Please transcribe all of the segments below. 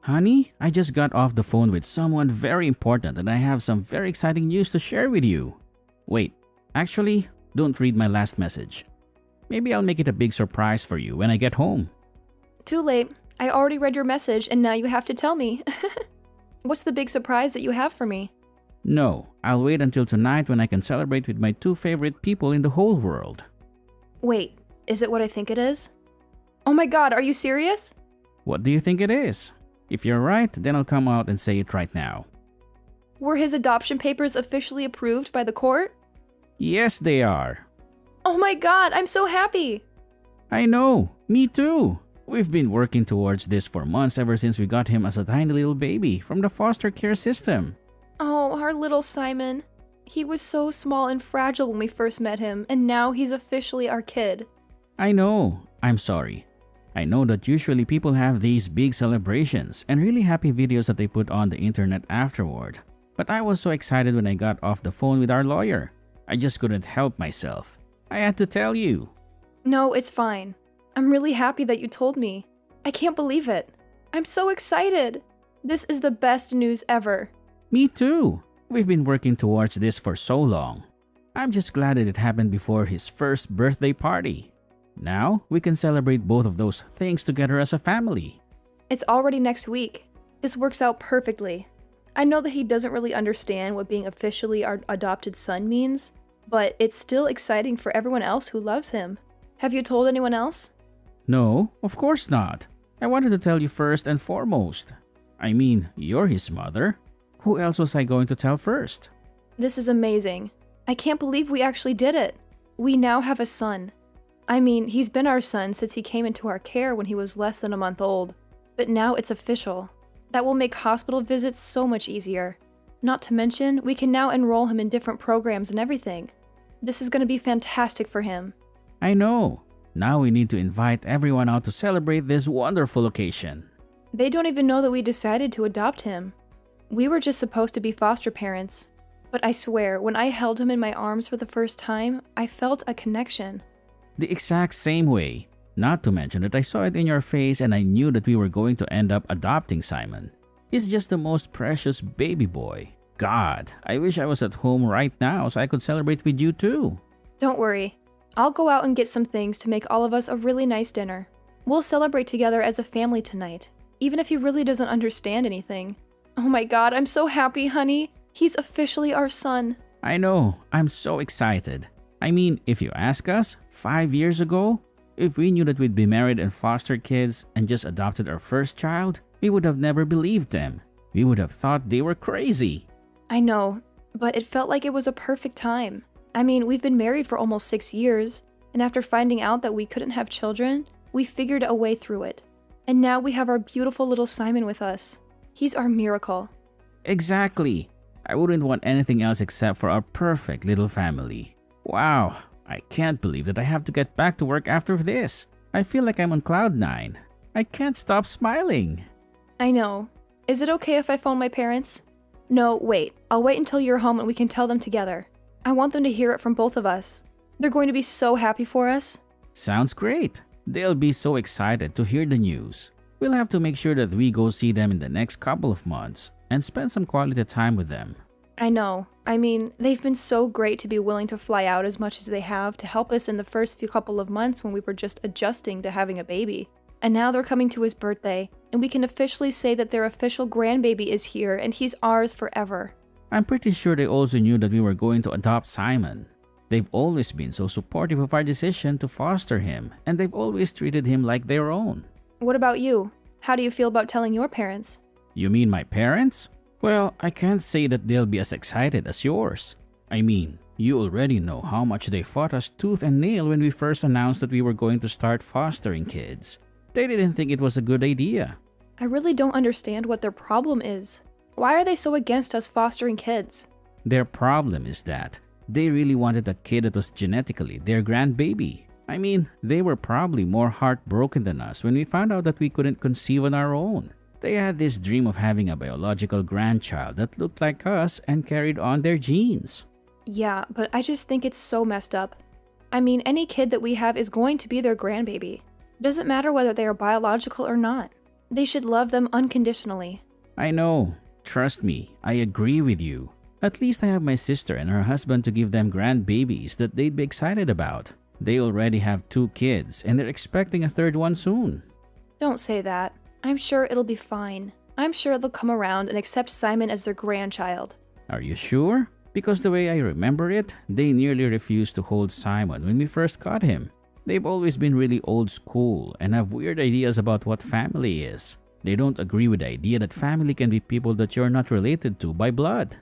Honey, I just got off the phone with someone very important and I have some very exciting news to share with you. Wait, actually, don't read my last message. Maybe I'll make it a big surprise for you when I get home. Too late. I already read your message and now you have to tell me. What's the big surprise that you have for me? No, I'll wait until tonight when I can celebrate with my two favorite people in the whole world. Wait, is it what I think it is? Oh my god, are you serious? What do you think it is? If you're right, then I'll come out and say it right now. Were his adoption papers officially approved by the court? Yes, they are. Oh my god, I'm so happy! I know, me too. We've been working towards this for months ever since we got him as a tiny little baby from the foster care system. Oh, our little Simon. He was so small and fragile when we first met him, and now he's officially our kid. I know, I'm sorry. I know that usually people have these big celebrations and really happy videos that they put on the internet afterward. But I was so excited when I got off the phone with our lawyer. I just couldn't help myself. I had to tell you. No, it's fine. I'm really happy that you told me. I can't believe it. I'm so excited. This is the best news ever. Me too. We've been working towards this for so long. I'm just glad that it happened before his first birthday party. Now, we can celebrate both of those things together as a family. It's already next week. This works out perfectly. I know that he doesn't really understand what being officially our adopted son means, but it's still exciting for everyone else who loves him. Have you told anyone else? No, of course not. I wanted to tell you first and foremost. I mean, you're his mother. Who else was I going to tell first? This is amazing. I can't believe we actually did it. We now have a son. I mean, he's been our son since he came into our care when he was less than a month old. But now it's official. That will make hospital visits so much easier. Not to mention, we can now enroll him in different programs and everything. This is going to be fantastic for him. I know. Now we need to invite everyone out to celebrate this wonderful occasion. They don't even know that we decided to adopt him. We were just supposed to be foster parents. But I swear, when I held him in my arms for the first time, I felt a connection. The exact same way. Not to mention that I saw it in your face and I knew that we were going to end up adopting Simon. He's just the most precious baby boy. God, I wish I was at home right now so I could celebrate with you too. Don't worry. I'll go out and get some things to make all of us a really nice dinner. We'll celebrate together as a family tonight, even if he really doesn't understand anything. Oh my god, I'm so happy, honey. He's officially our son. I know, I'm so excited. I mean, if you ask us, 5 years ago, if we knew that we'd be married and foster kids and just adopted our first child, we would have never believed them. We would have thought they were crazy. I know, but it felt like it was a perfect time. I mean, we've been married for almost 6 years, and after finding out that we couldn't have children, we figured a way through it. And now we have our beautiful little Simon with us. He's our miracle. Exactly. I wouldn't want anything else except for our perfect little family. Wow, I can't believe that I have to get back to work after this. I feel like I'm on cloud 9. I can't stop smiling. I know. Is it okay if I phone my parents? No, wait. I'll wait until you're home and we can tell them together. I want them to hear it from both of us. They're going to be so happy for us. Sounds great. They'll be so excited to hear the news. We'll have to make sure that we go see them in the next couple of months and spend some quality time with them. I know. I mean, they've been so great to be willing to fly out as much as they have to help us in the first few couple of months when we were just adjusting to having a baby. And now they're coming to his birthday, and we can officially say that their official grandbaby is here and he's ours forever. I'm pretty sure they also knew that we were going to adopt Simon. They've always been so supportive of our decision to foster him, and they've always treated him like their own. What about you? How do you feel about telling your parents? You mean my parents? Well, I can't say that they'll be as excited as yours. I mean, you already know how much they fought us tooth and nail when we first announced that we were going to start fostering kids. They didn't think it was a good idea. I really don't understand what their problem is. Why are they so against us fostering kids? Their problem is that they really wanted a kid that was genetically their grandbaby. I mean, they were probably more heartbroken than us when we found out that we couldn't conceive on our own. They had this dream of having a biological grandchild that looked like us and carried on their genes. Yeah, but I just think it's so messed up. I mean, any kid that we have is going to be their grandbaby. Doesn't matter whether they are biological or not. They should love them unconditionally. I know. Trust me, I agree with you. At least I have my sister and her husband to give them grandbabies that they'd be excited about. They already have 2 kids and they're expecting a 3rd one soon. Don't say that. I'm sure it'll be fine. I'm sure they'll come around and accept Simon as their grandchild. Are you sure? Because the way I remember it, they nearly refused to hold Simon when we first caught him. They've always been really old school and have weird ideas about what family is. They don't agree with the idea that family can be people that you're not related to by blood.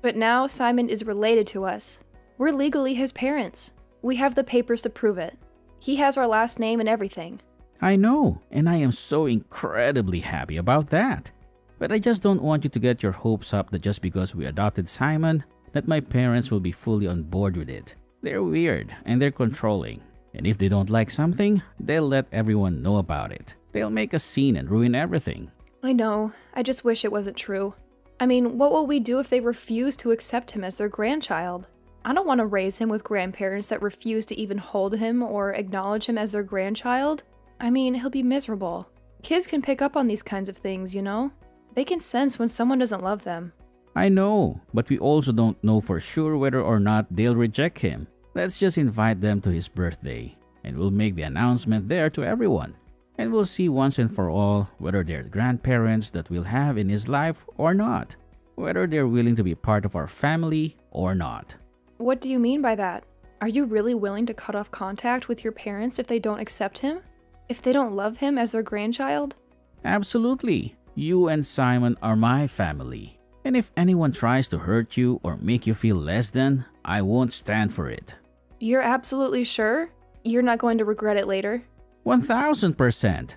But now Simon is related to us. We're legally his parents. We have the papers to prove it. He has our last name and everything. I know, and I am so incredibly happy about that. But I just don't want you to get your hopes up that just because we adopted Simon, that my parents will be fully on board with it. They're weird and they're controlling. And if they don't like something, they'll let everyone know about it. They'll make a scene and ruin everything. I know. I just wish it wasn't true. I mean, what will we do if they refuse to accept him as their grandchild? I don't want to raise him with grandparents that refuse to even hold him or acknowledge him as their grandchild. I mean, he'll be miserable. Kids can pick up on these kinds of things, you know? They can sense when someone doesn't love them. I know, but we also don't know for sure whether or not they'll reject him. Let's just invite them to his birthday, and we'll make the announcement there to everyone. And we'll see once and for all whether they're the grandparents that we'll have in his life or not. Whether they're willing to be part of our family or not. What do you mean by that? Are you really willing to cut off contact with your parents if they don't accept him? If they don't love him as their grandchild? Absolutely. You and Simon are my family. And if anyone tries to hurt you or make you feel less than, I won't stand for it. You're absolutely sure? You're not going to regret it later? 1000%.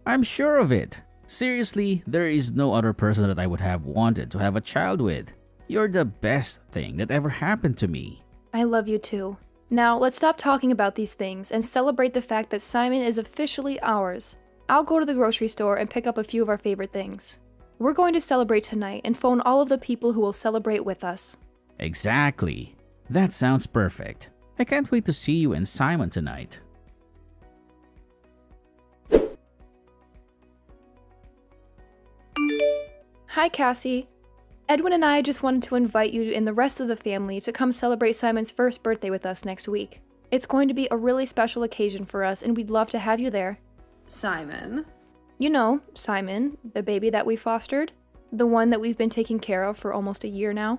I'm sure of it. Seriously, there is no other person that I would have wanted to have a child with. You're the best thing that ever happened to me. I love you too. Now, let's stop talking about these things and celebrate the fact that Simon is officially ours. I'll go to the grocery store and pick up a few of our favorite things. We're going to celebrate tonight and phone all of the people who will celebrate with us. Exactly. That sounds perfect. I can't wait to see you and Simon tonight. Hi, Cassie. Edwin and I just wanted to invite you and the rest of the family to come celebrate Simon's first birthday with us next week. It's going to be a really special occasion for us, and we'd love to have you there. Simon? You know, Simon, the baby that we fostered. The one that we've been taking care of for almost a year now.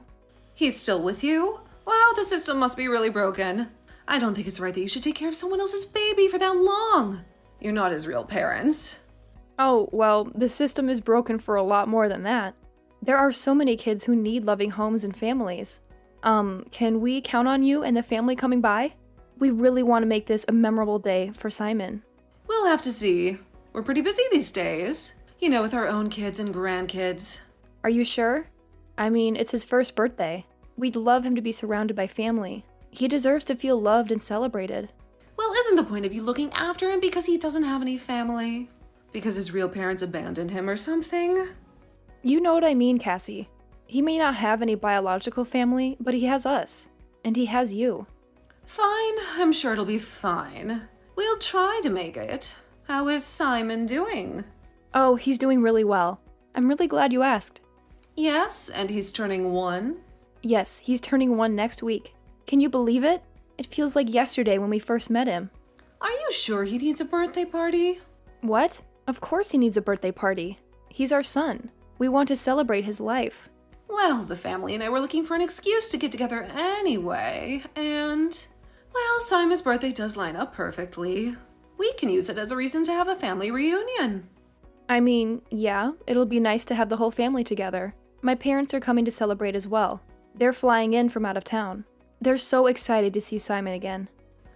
He's still with you? Well, the system must be really broken. I don't think it's right that you should take care of someone else's baby for that long. You're not his real parents. Oh, well, the system is broken for a lot more than that. There are so many kids who need loving homes and families. Can we count on you and the family coming by? We really want to make this a memorable day for Simon. We'll have to see. We're pretty busy these days. You know, with our own kids and grandkids. Are you sure? I mean, it's his first birthday. We'd love him to be surrounded by family. He deserves to feel loved and celebrated. Well, isn't the point of you looking after him because he doesn't have any family? Because his real parents abandoned him or something? You know what I mean, Cassie. He may not have any biological family, but he has us. And he has you. Fine, I'm sure it'll be fine. We'll try to make it. How is Simon doing? Oh, he's doing really well. I'm really glad you asked. Yes, and he's turning 1? Yes, he's turning 1 next week. Can you believe it? It feels like yesterday when we first met him. Are you sure he needs a birthday party? What? Of course he needs a birthday party. He's our son. We want to celebrate his life. Well, the family and I were looking for an excuse to get together anyway, and... well, Simon's birthday does line up perfectly. We can use it as a reason to have a family reunion. I mean, yeah, it'll be nice to have the whole family together. My parents are coming to celebrate as well. They're flying in from out of town. They're so excited to see Simon again.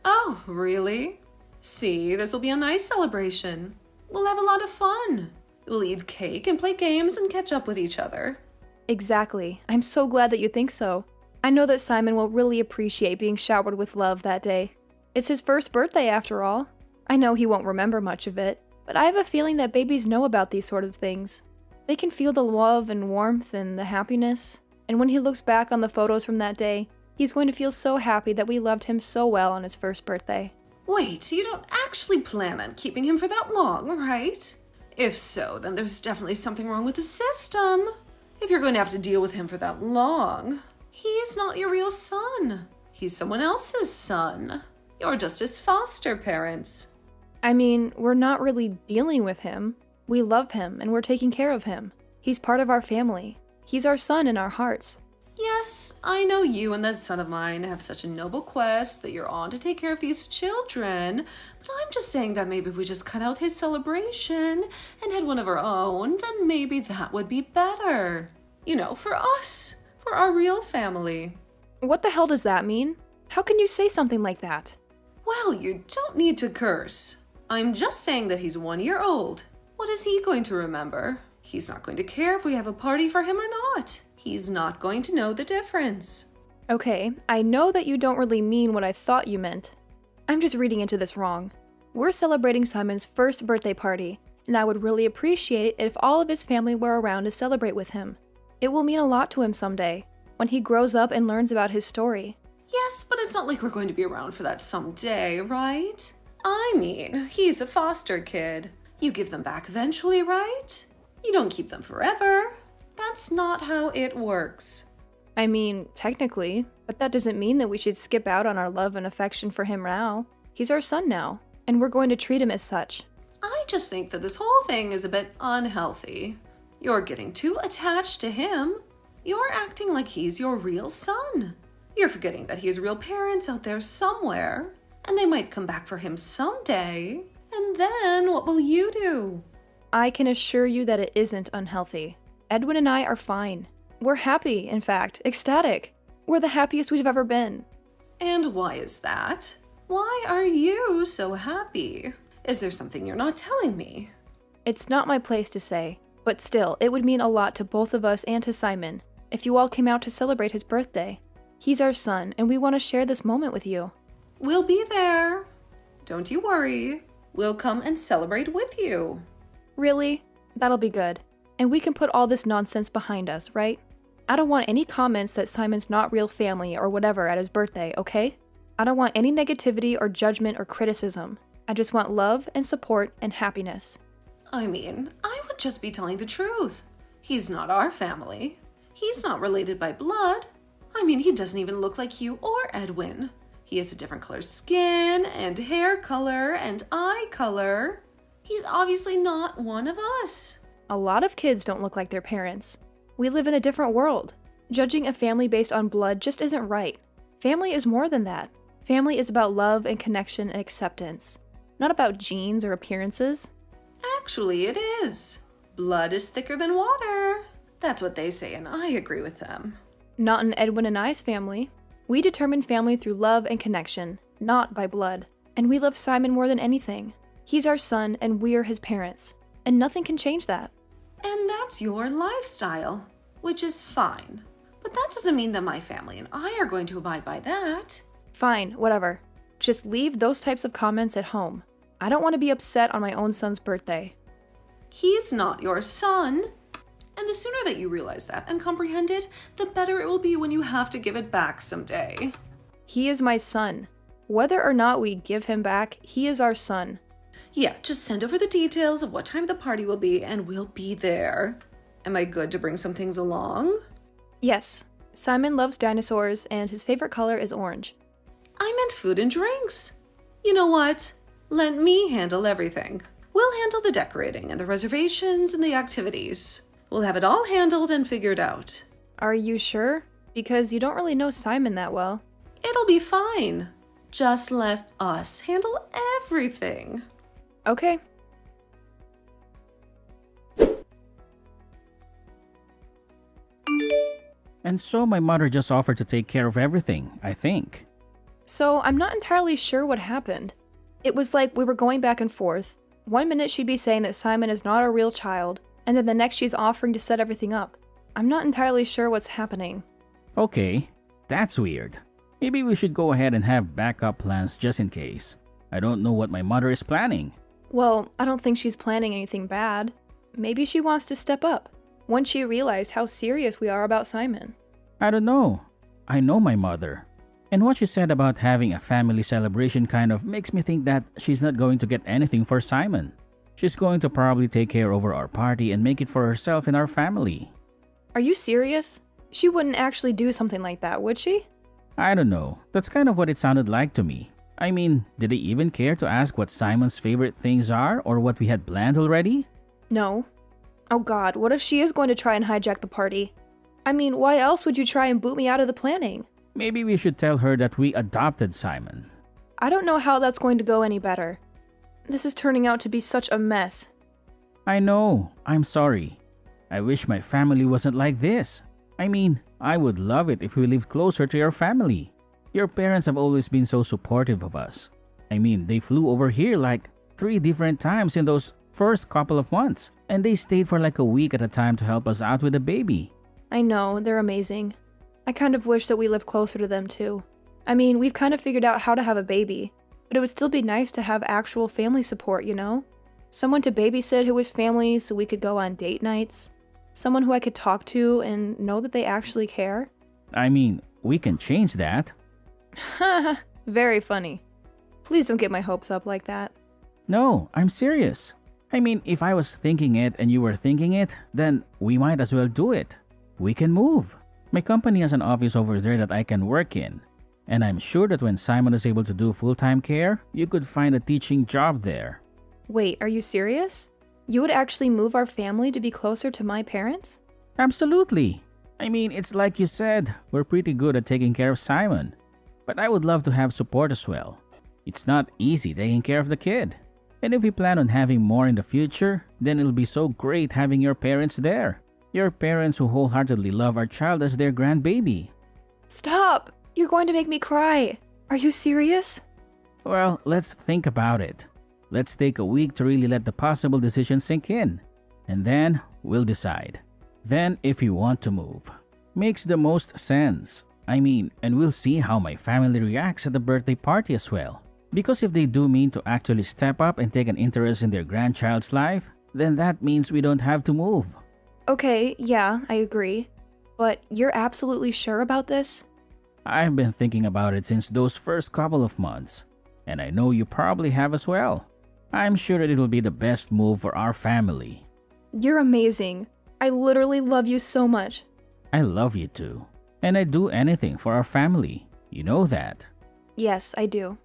Oh, really? See, this will be a nice celebration. We'll have a lot of fun. We'll eat cake and play games and catch up with each other. Exactly. I'm so glad that you think so. I know that Simon will really appreciate being showered with love that day. It's his first birthday after all. I know he won't remember much of it, but I have a feeling that babies know about these sort of things. They can feel the love and warmth and the happiness. And when he looks back on the photos from that day, he's going to feel so happy that we loved him so well on his first birthday. Wait, you don't actually plan on keeping him for that long, right? If so, then there's definitely something wrong with the system. If you're going to have to deal with him for that long, he's not your real son. He's someone else's son. You're just his foster parents. I mean, we're not really dealing with him. We love him and we're taking care of him. He's part of our family. He's our son in our hearts. Yes, I know you and that son of mine have such a noble quest that you're on to take care of these children, but I'm just saying that maybe if we just cut out his celebration and had one of our own, then maybe that would be better. You know, for us, for our real family. What the hell does that mean? How can you say something like that? Well, you don't need to curse. I'm just saying that he's 1 year old. What is he going to remember? He's not going to care if we have a party for him or not. He's not going to know the difference. Okay, I know that you don't really mean what I thought you meant. I'm just reading into this wrong. We're celebrating Simon's first birthday party, and I would really appreciate it if all of his family were around to celebrate with him. It will mean a lot to him someday, when he grows up and learns about his story. Yes, but it's not like we're going to be around for that someday, right? I mean, he's a foster kid. You give them back eventually, right? You don't keep them forever. That's not how it works. I mean, technically, but that doesn't mean that we should skip out on our love and affection for him now. He's our son now, and we're going to treat him as such. I just think that this whole thing is a bit unhealthy. You're getting too attached to him. You're acting like he's your real son. You're forgetting that he has real parents out there somewhere, and they might come back for him someday. And then what will you do? I can assure you that it isn't unhealthy. Edwin and I are fine. We're happy, in fact, ecstatic. We're the happiest we've ever been. And why is that? Why are you so happy? Is there something you're not telling me? It's not my place to say, but still, it would mean a lot to both of us and to Simon if you all came out to celebrate his birthday. He's our son, and we want to share this moment with you. We'll be there. Don't you worry. We'll come and celebrate with you. Really? That'll be good. And we can put all this nonsense behind us, right? I don't want any comments that Simon's not real family or whatever at his birthday, okay? I don't want any negativity or judgment or criticism. I just want love and support and happiness. I mean, I would just be telling the truth. He's not our family. He's not related by blood. I mean, he doesn't even look like you or Edwin. He has a different color skin and hair color and eye color. He's obviously not one of us. A lot of kids don't look like their parents. We live in a different world. Judging a family based on blood just isn't right. Family is more than that. Family is about love and connection and acceptance, not about genes or appearances. Actually, it is. Blood is thicker than water. That's what they say, and I agree with them. Not in Edwin and I's family. We determine family through love and connection, not by blood. And we love Simon more than anything. He's our son, and we're his parents. And nothing can change that. And that's your lifestyle, which is fine. But that doesn't mean that my family and I are going to abide by that. Fine, whatever. Just leave those types of comments at home. I don't want to be upset on my own son's birthday. He's not your son. And the sooner that you realize that and comprehend it, the better it will be when you have to give it back someday. He is my son. Whether or not we give him back, he is our son. Yeah, just send over the details of what time the party will be and we'll be there. Am I good to bring some things along? Yes. Simon loves dinosaurs and his favorite color is orange. I meant food and drinks. You know what? Let me handle everything. We'll handle the decorating and the reservations and the activities. We'll have it all handled and figured out. Are you sure? Because you don't really know Simon that well. It'll be fine. Just let us handle everything. Okay. And so my mother just offered to take care of everything, I think. So I'm not entirely sure what happened. It was like we were going back and forth. 1 minute she'd be saying that Simon is not our real child, and then the next she's offering to set everything up. I'm not entirely sure what's happening. Okay, that's weird. Maybe we should go ahead and have backup plans just in case. I don't know what my mother is planning. Well, I don't think she's planning anything bad. Maybe she wants to step up, once she realized how serious we are about Simon. I don't know. I know my mother. And what she said about having a family celebration kind of makes me think that she's not going to get anything for Simon. She's going to probably take care over our party and make it for herself and our family. Are you serious? She wouldn't actually do something like that, would she? I don't know. That's kind of what it sounded like to me. I mean, did they even care to ask what Simon's favorite things are or what we had planned already? No. Oh god, what if she is going to try and hijack the party? I mean, why else would you try and boot me out of the planning? Maybe we should tell her that we adopted Simon. I don't know how that's going to go any better. This is turning out to be such a mess. I know. I'm sorry. I wish my family wasn't like this. I mean, I would love it if we lived closer to your family. Your parents have always been so supportive of us. I mean, they flew over here like 3 different times in those first couple of months, and they stayed for like a week at a time to help us out with the baby. I know, they're amazing. I kind of wish that we lived closer to them too. I mean, we've kind of figured out how to have a baby, but it would still be nice to have actual family support, you know? Someone to babysit who was family so we could go on date nights. Someone who I could talk to and know that they actually care. I mean, we can change that. Haha, very funny. Please don't get my hopes up like that. No, I'm serious. I mean, if I was thinking it and you were thinking it, then we might as well do it. We can move. My company has an office over there that I can work in. And I'm sure that when Simon is able to do full-time care, you could find a teaching job there. Wait, are you serious? You would actually move our family to be closer to my parents? Absolutely. I mean, it's like you said, we're pretty good at taking care of Simon. But I would love to have support as well. It's not easy taking care of the kid. And if we plan on having more in the future, then it'll be so great having your parents there. Your parents who wholeheartedly love our child as their grandbaby. Stop! You're going to make me cry. Are you serious? Well, let's think about it. Let's take a week to really let the possible decision sink in. And then we'll decide. Then if you want to move. Makes the most sense. I mean, and we'll see how my family reacts at the birthday party as well. Because if they do mean to actually step up and take an interest in their grandchild's life, then that means we don't have to move. Okay, yeah, I agree. But you're absolutely sure about this? I've been thinking about it since those first couple of months. And I know you probably have as well. I'm sure that it'll be the best move for our family. You're amazing. I literally love you so much. I love you too. And I'd do anything for our family. You know that. Yes, I do.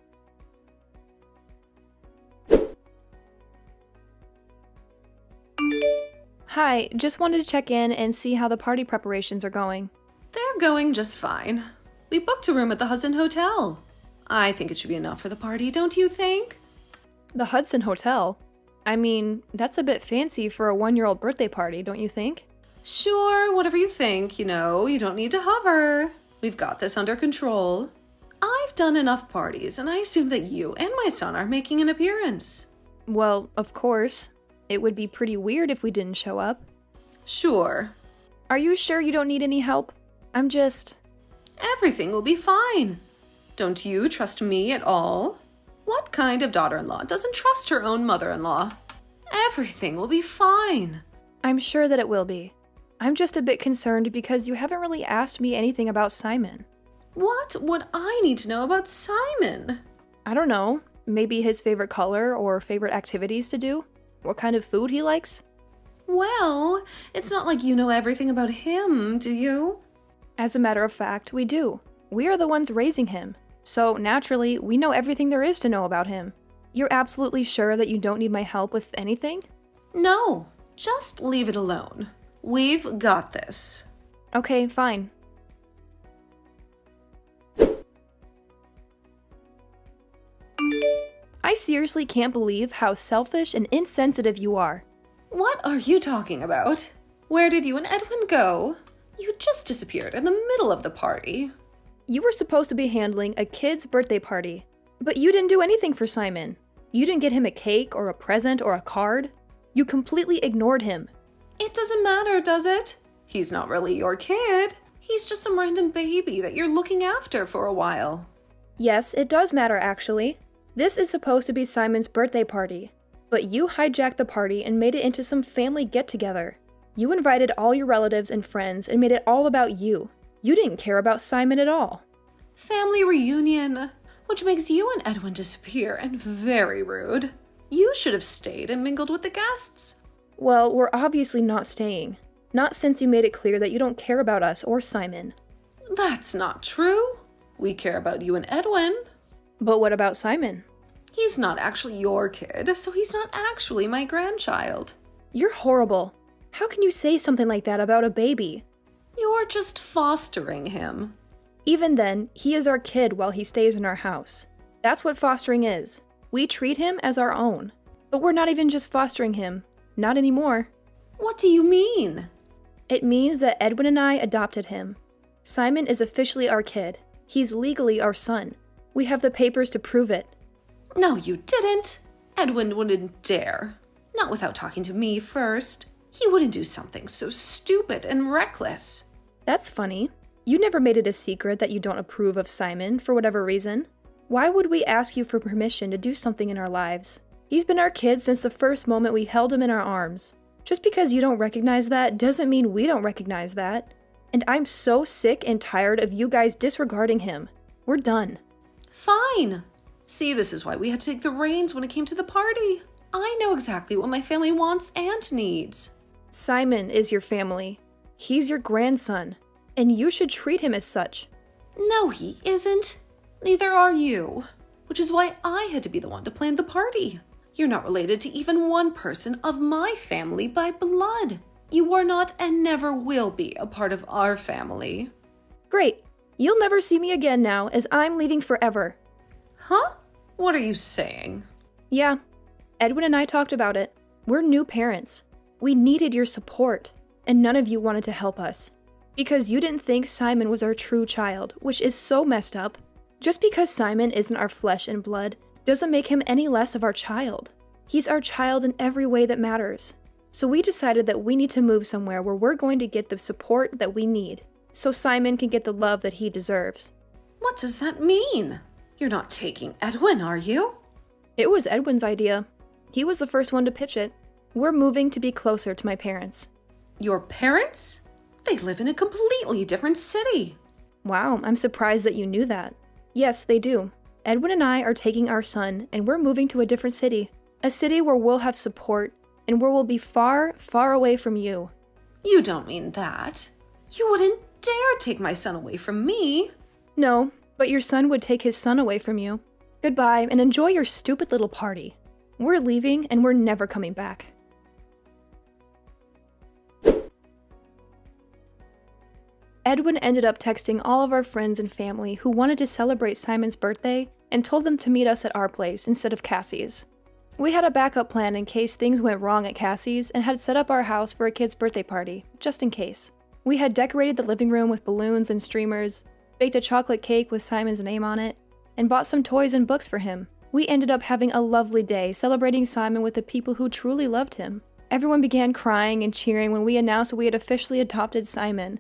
Hi, just wanted to check in and see how the party preparations are going. They're going just fine. We booked a room at the Hudson Hotel. I think it should be enough for the party, don't you think? The Hudson Hotel? I mean, that's a bit fancy for a 1-year-old birthday party, don't you think? Sure, whatever you think, you don't need to hover. We've got this under control. I've done enough parties, and I assume that you and my son are making an appearance. Well, of course. It would be pretty weird if we didn't show up. Sure. Are you sure you don't need any help? I'm just... Everything will be fine. Don't you trust me at all? What kind of daughter-in-law doesn't trust her own mother-in-law? Everything will be fine. I'm sure that it will be. I'm just a bit concerned because you haven't really asked me anything about Simon. What would I need to know about Simon? I don't know. Maybe his favorite color or favorite activities to do? What kind of food he likes? Well, it's not like you know everything about him, do you? As a matter of fact, we do. We are the ones raising him. So naturally, we know everything there is to know about him. You're absolutely sure that you don't need my help with anything? No, just leave it alone. We've got this. Okay, fine. I seriously can't believe how selfish and insensitive you are. What are you talking about? Where did you and Edwin go? You just disappeared in the middle of the party. You were supposed to be handling a kid's birthday party, but you didn't do anything for Simon. You didn't get him a cake or a present or a card. You completely ignored him. It doesn't matter, does it? He's not really your kid. He's just some random baby that you're looking after for a while. Yes, it does matter actually. This is supposed to be Simon's birthday party, but you hijacked the party and made it into some family get-together. You invited all your relatives and friends and made it all about you. You didn't care about Simon at all. Family reunion, which makes you and Edwin disappear and very rude. You should have stayed and mingled with the guests. Well, we're obviously not staying. Not since you made it clear that you don't care about us or Simon. That's not true. We care about you and Edwin. But what about Simon? He's not actually your kid, so he's not actually my grandchild. You're horrible. How can you say something like that about a baby? You're just fostering him. Even then, he is our kid while he stays in our house. That's what fostering is. We treat him as our own. But we're not even just fostering him. Not anymore. What do you mean? It means that Edwin and I adopted him. Simon is officially our kid. He's legally our son. We have the papers to prove it. No, you didn't. Edwin wouldn't dare. Not without talking to me first. He wouldn't do something so stupid and reckless. That's funny. You never made it a secret that you don't approve of Simon for whatever reason. Why would we ask you for permission to do something in our lives? He's been our kid since the first moment we held him in our arms. Just because you don't recognize that doesn't mean we don't recognize that. And I'm so sick and tired of you guys disregarding him. We're done. Fine. See, this is why we had to take the reins when it came to the party. I know exactly what my family wants and needs. Simon is your family. He's your grandson. And you should treat him as such. No, he isn't. Neither are you. Which is why I had to be the one to plan the party. You're not related to even one person of my family by blood. You are not and never will be a part of our family. Great. You'll never see me again now, as I'm leaving forever. Huh? What are you saying? Yeah. Edwin and I talked about it. We're new parents. We needed your support, and none of you wanted to help us. Because you didn't think Simon was our true child, which is so messed up. Just because Simon isn't our flesh and blood doesn't make him any less of our child. He's our child in every way that matters. So we decided that we need to move somewhere where we're going to get the support that we need, so Simon can get the love that he deserves. What does that mean? You're not taking Edwin, are you? It was Edwin's idea. He was the first one to pitch it. We're moving to be closer to my parents. Your parents? They live in a completely different city. Wow, I'm surprised that you knew that. Yes, they do. Edwin and I are taking our son, and we're moving to a different city. A city where we'll have support, and where we'll be far, far away from you. You don't mean that. You wouldn't dare take my son away from me. No, but your son would take his son away from you. Goodbye, and enjoy your stupid little party. We're leaving, and we're never coming back. Edwin ended up texting all of our friends and family who wanted to celebrate Simon's birthday and told them to meet us at our place instead of Cassie's. We had a backup plan in case things went wrong at Cassie's and had set up our house for a kid's birthday party, just in case. We had decorated the living room with balloons and streamers, baked a chocolate cake with Simon's name on it, and bought some toys and books for him. We ended up having a lovely day celebrating Simon with the people who truly loved him. Everyone began crying and cheering when we announced that we had officially adopted Simon,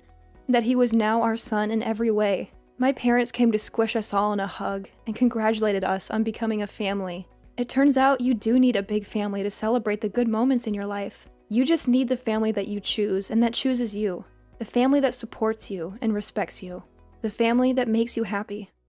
that he was now our son in every way. My parents came to squish us all in a hug and congratulated us on becoming a family. It turns out you do need a big family to celebrate the good moments in your life. You just need the family that you choose and that chooses you. The family that supports you and respects you. The family that makes you happy.